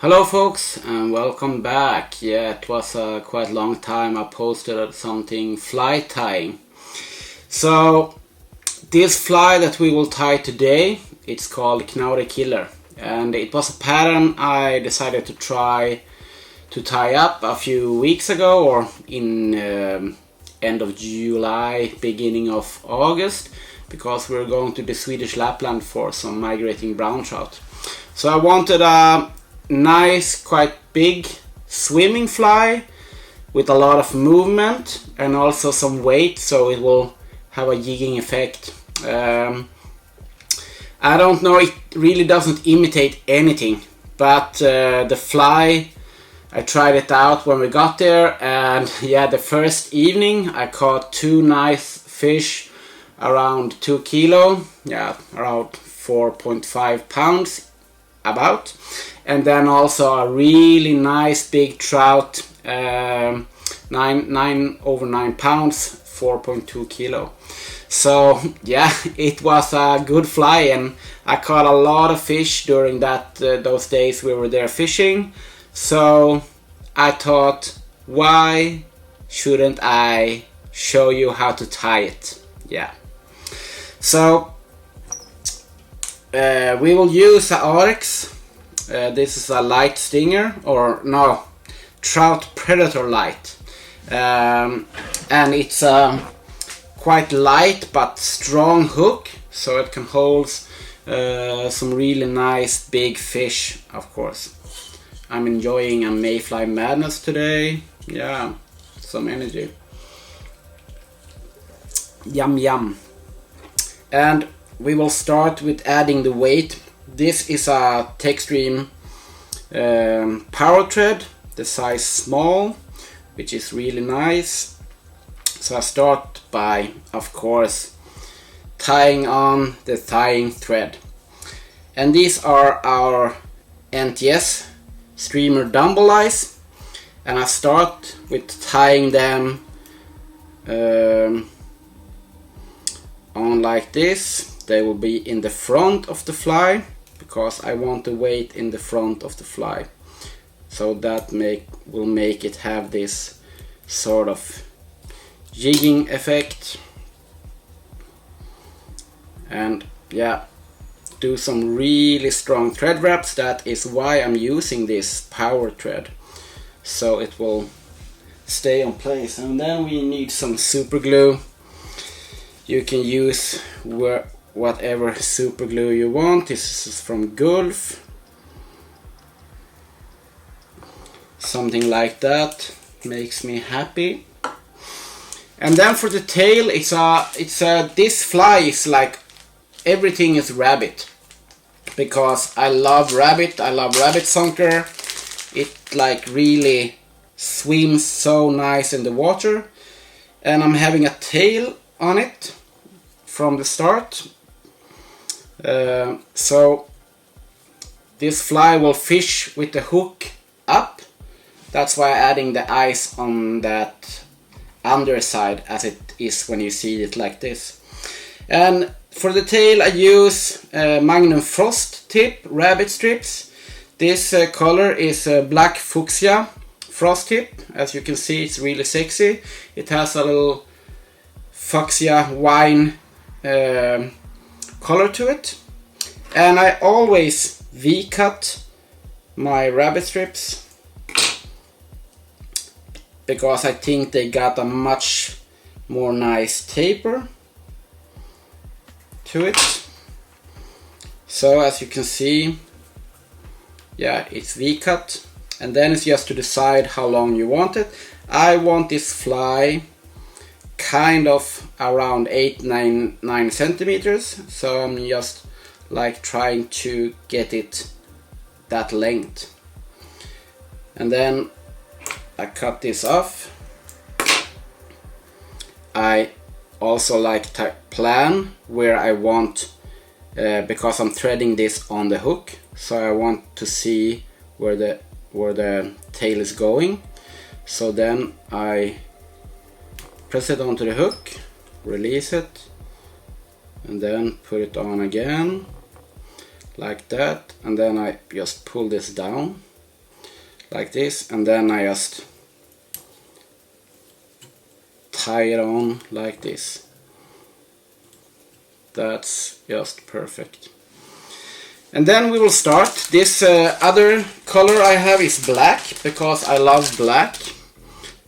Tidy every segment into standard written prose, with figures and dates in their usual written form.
Hello folks and welcome back. Yeah, it was a quite long time I posted something fly tying. So this fly that we will tie today, it's called Knauri Killer, and it was a pattern I decided to try to tie up a few weeks ago, or in end of July, beginning of August, because we're going to the Swedish Lapland for some migrating brown trout. So I wanted a nice, quite big swimming fly with a lot of movement and also some weight, so it will have a jigging effect. I don't know, it really doesn't imitate anything, but the fly, I tried it out when we got there, and yeah, the first evening I caught two nice fish around 2 kilo, yeah, around 4.5 pounds about, and then also a really nice big trout, 9 over 9 pounds, 4.2 kilo. So yeah, it was a good fly, and I caught a lot of fish during those days we were there fishing. So I thought, why shouldn't I show you how to tie it? Yeah. So we will use a Ahrex. This is a light stinger, or no, trout predator light, and it's a quite light but strong hook, so it can hold some really nice big fish. Of course, I'm enjoying a mayfly madness today. Yeah, some energy. Yum yum. And we will start with adding the weight. This is a Textreme Powerthread, the size small, which is really nice. So I start by, of course, tying on the tying thread. And these are our NTS streamer Dumbbell eyes. And I start with tying them on like this. They will be in the front of the fly, because I want the weight in the front of the fly. So that will make it have this sort of jigging effect. And yeah, do some really strong thread wraps. That is why I'm using this Powerthread, so it will stay on place. And then we need some super glue. You can use whatever super glue you want. This is from Gulf, something like that makes me happy. And then for the tail, this fly is like everything is rabbit, because I love rabbit Zonker. It like really swims so nice in the water, and I'm having a tail on it from the start. So this fly will fish with the hook up. That's why I'm adding the eyes on that underside, as it is when you see it like this. And for the tail I use Magnum frost tip rabbit strips. This color is black Fuchsia frost tip. As you can see, it's really sexy. It has a little Fuchsia wine color to it. And I always V-cut my rabbit strips, because I think they got a much more nice taper to it. So as you can see, yeah, it's V-cut, and then it's just to decide how long you want it. I want this fly kind of around 8-9 centimeters, so I'm just like trying to get it that length. And then I cut this off. I also like to plan where I want, because I'm threading this on the hook, so I want to see where the tail is going. So then I press it onto the hook, release it, and then put it on again like that, and then I just pull this down like this, and then I just tie it on like this. That's just perfect. And then we will start. This other color I have is black, because I love black.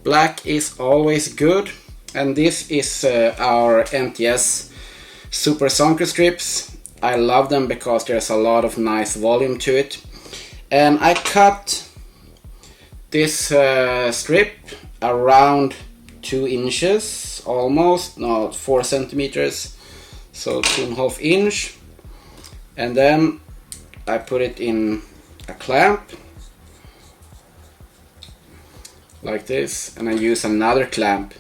Black is always good. And this is our MTS Super Zonker strips. I love them because there's a lot of nice volume to it. And I cut this strip around 2 inches, almost, no, 4 centimeters, so 2.5 inch. And then I put it in a clamp like this, and I use another clamp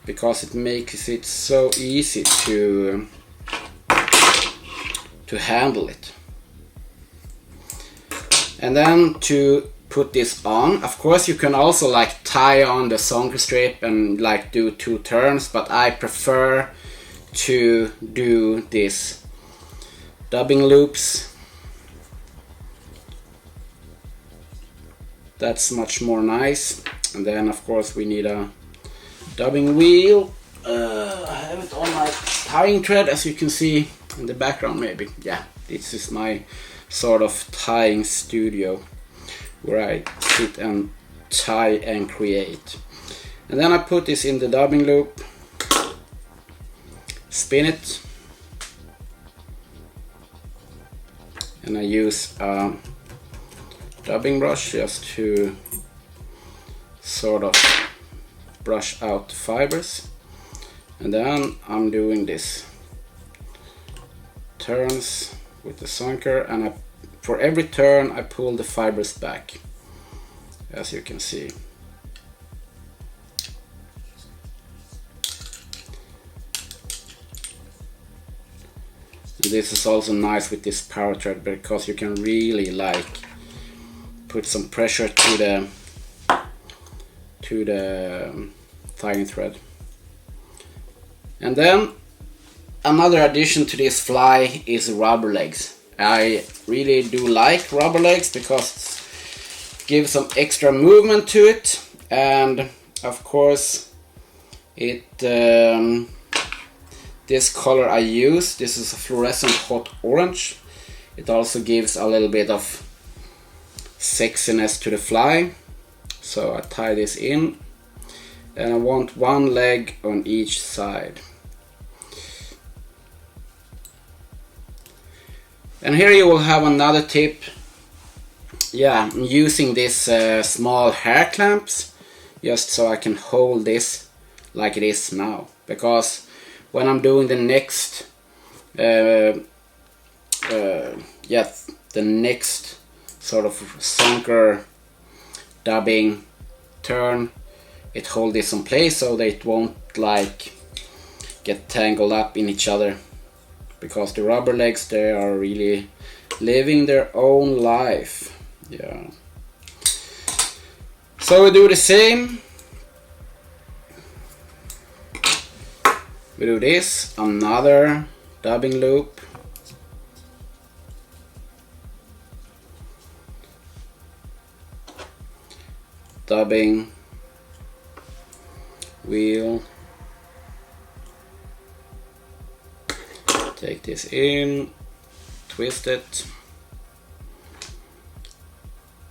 because it makes it so easy to handle it. And then to put this on, of course you can also like tie on the Zonker strip and like do 2 turns, but I prefer to do this dubbing loops. That's much more nice. And then of course we need a dubbing wheel. I have it on my tying thread, as you can see in the background maybe. Yeah, this is my sort of tying studio where I sit and tie and create. And then I put this in the dubbing loop, spin it, and I use a dubbing brush just to sort of brush out the fibers. And then I'm doing this turns with the Zonker, and for every turn I pull the fibers back, as you can see. And this is also nice with this Powerthread, because you can really like put some pressure to the tying thread. And then another addition to this fly is rubber legs. I really do like rubber legs because it gives some extra movement to it, and of course it this color I use, this is a fluorescent hot orange. It also gives a little bit of sexiness to the fly. So I tie this in, and I want 1 leg on each side. And here you will have another tip. Yeah, I'm using this small hair clamps just so I can hold this like it is now, because when I'm doing the next the next sort of Zonker dubbing turn, it holds this in place so that it won't like get tangled up in each other, because the rubber legs, they are really living their own life. Yeah. So we do the same. We do this, another dubbing loop. Dubbing wheel. Take this in, twist it.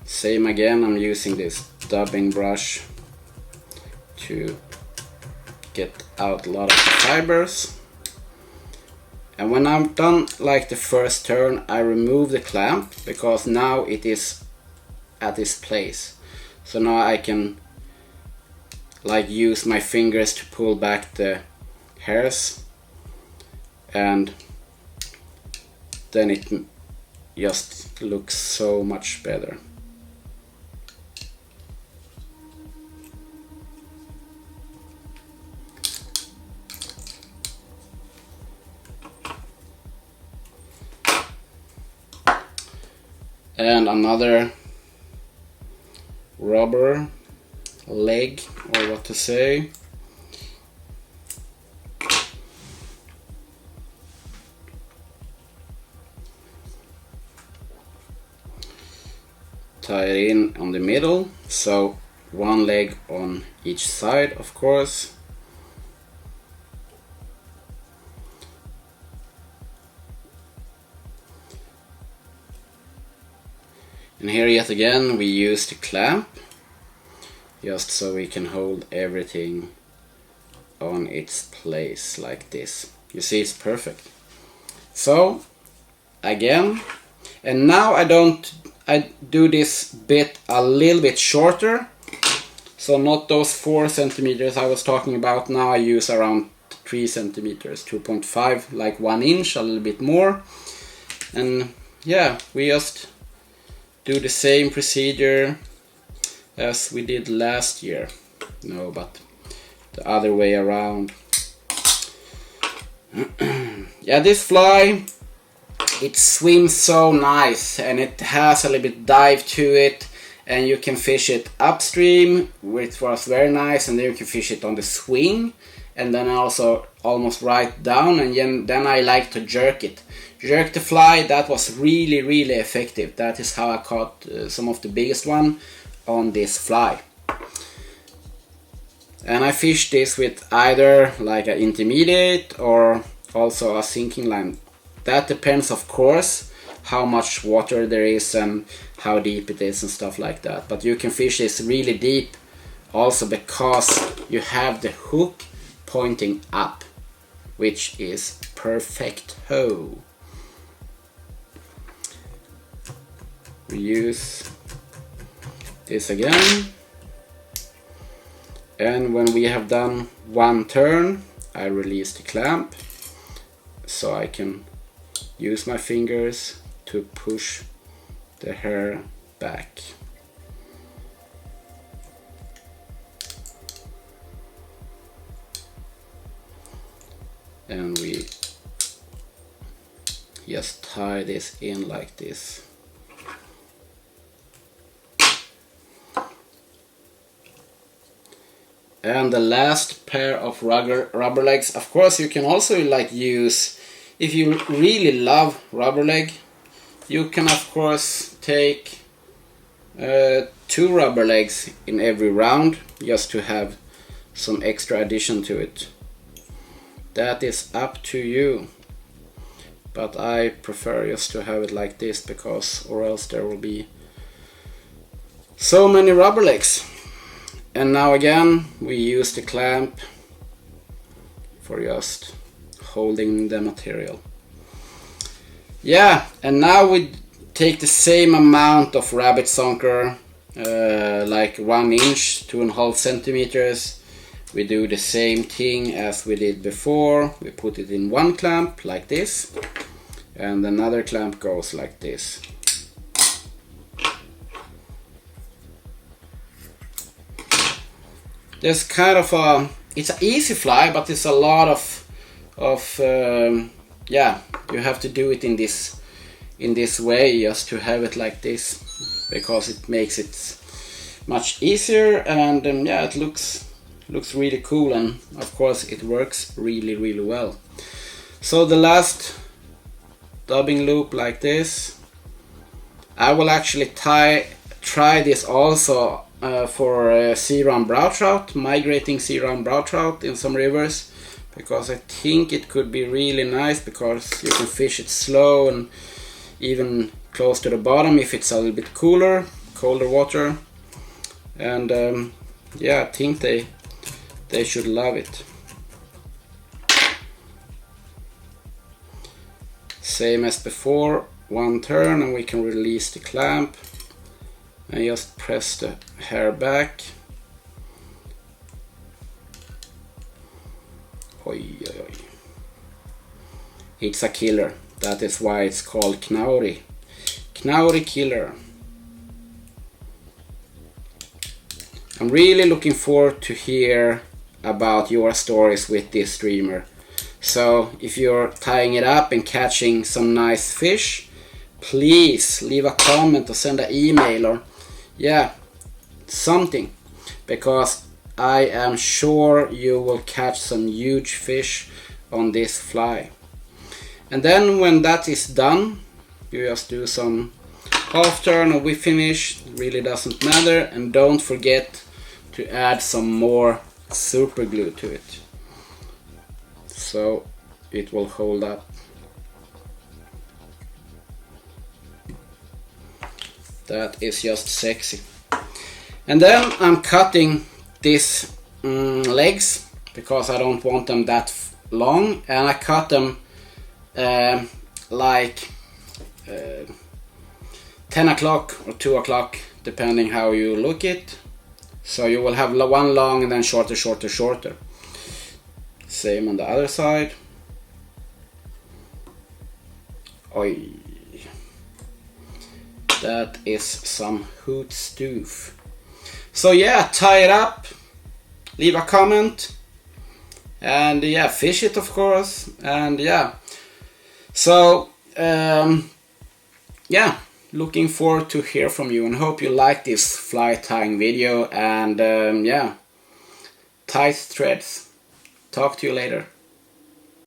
Same again, I'm using this dubbing brush to get out a lot of the fibers. And when I'm done like the first turn, I remove the clamp, because now it is at this place. So now I can like use my fingers to pull back the hairs, and then it just looks so much better. And another rubber leg, or what to say. tie it in on the middle, so one leg on each side, of course. And here yet again we use the clamp, just so we can hold everything on its place like this. You see, it's perfect. So again, and now I do this bit a little bit shorter, so not those 4 centimeters I was talking about. Now I use around 3 centimeters, 2.5, like 1 inch, a little bit more. And yeah, we just do the same procedure as we did last year. No, but the other way around. Yeah, this fly, it swims so nice, and it has a little bit dive to it, and you can fish it upstream, which was very nice, and then you can fish it on the swing, and then also almost right down, and then I like to jerk it. Jerk the fly, that was really effective. That is how I caught some of the biggest one on this fly. And I fish this with either like an intermediate or also a sinking line. That depends, of course, how much water there is and how deep it is and stuff like that. But you can fish this really deep also because you have the hook pointing up, which is perfect-ho. We use this again, and when we have done 1 turn, I release the clamp so I can use my fingers to push the hair back. And we just tie this in like this. And the last pair of rubber legs, of course you can also like use, if you really love rubber leg, you can of course take 2 rubber legs in every round, just to have some extra addition to it. That is up to you, but I prefer just to have it like this, because or else there will be so many rubber legs. And now again we use the clamp for just holding the material. Yeah, and now we take the same amount of rabbit zonker, like 1 inch, 2.5 centimeters. We do the same thing as we did before. We put it in 1 clamp like this, and another clamp goes like this. There's kind of a, it's an easy fly, but it's a lot of yeah, you have to do it in this way, just to have it like this, because it makes it much easier, and yeah, it looks really cool, and of course it works really well. So the last dubbing loop like this, I will actually try this also for sea-round brow trout, migrating sea-round brow trout in some rivers, because I think it could be really nice, because you can fish it slow and even close to the bottom if it's a little bit colder water, and yeah, I think they should love it. Same as before, 1 turn, and we can release the clamp and just press the hair back. Oi. It's a killer. That is why it's called Knauri. Knauri killer. I'm really looking forward to hear about your stories with this streamer. So if you're tying it up and catching some nice fish, please leave a comment or send an email, or yeah, something, because I am sure you will catch some huge fish on this fly. And then when that is done, you just do some half turn or we finish, really doesn't matter. And don't forget to add some more super glue to it, so it will hold up. That is just sexy. And then I'm cutting these legs because I don't want them that long, and I cut them like 10 o'clock or 2 o'clock depending how you look it. So you will have one long and then shorter, shorter, shorter. Same on the other side. Oi. That is some hoot stoof. So yeah, tie it up, leave a comment, and yeah, fish it of course, and yeah. So yeah, looking forward to hear from you and hope you like this fly tying video, and yeah, tight threads. Talk to you later.